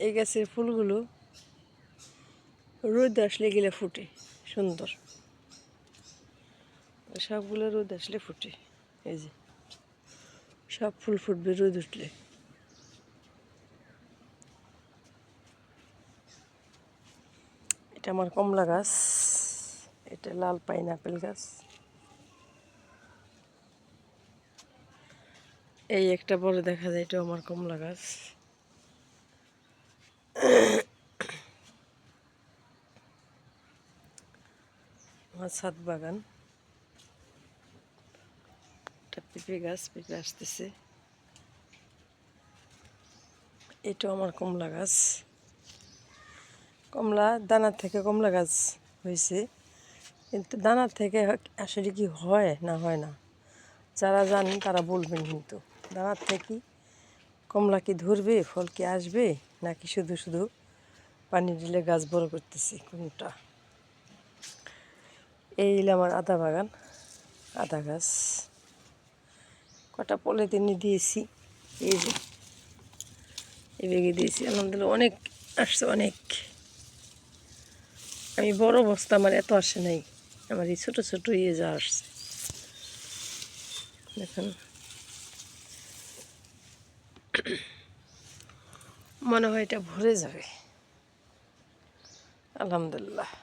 এই গাছের ফুলগুলো রোদ আসলে গেলে ফুটে সুন্দর, সবগুলো রোদ আসলে ফুটে। এই যে সব ফুল ফুটবে রোদ উঠলে। এটা আমার কমলা গাছ, এটা লাল পাইনাপেল গাছ। এই একটা বড় দেখা যায়, এটা আমার কমলা গাছ। আমার ছাদ বাগান, একটা পেঁপে গাছ, পেঁপে আসতেছে। এটাও আমার কমলা গাছ। কমলা দানার থেকে কমলা গাছ হয়েছে, কিন্তু দানার থেকে আসলে কি হয় না হয় না, যারা জানেন তারা বলবেন। কিন্তু দানার থেকে কমলা কি ধরবে, ফল কি আসবে, নাকি শুধু শুধু পানি দিলে গাছ বড় করতেছি, কোনটা? এই হলো আমার আদা বাগান, আদা গাছ। কটা পলিথিনে দিয়েছি, এই যে এই বেগে দিয়েছি। আলহামদুলিল্লাহ অনেক আসছে, অনেক। আমি বড় বস্তা, আমার এত আসে নাই, আমার এই ছোটো ছোটো যা আসছে দেখুন। মনে হয় এটা ভরে যাবে, আলহামদুলিল্লাহ।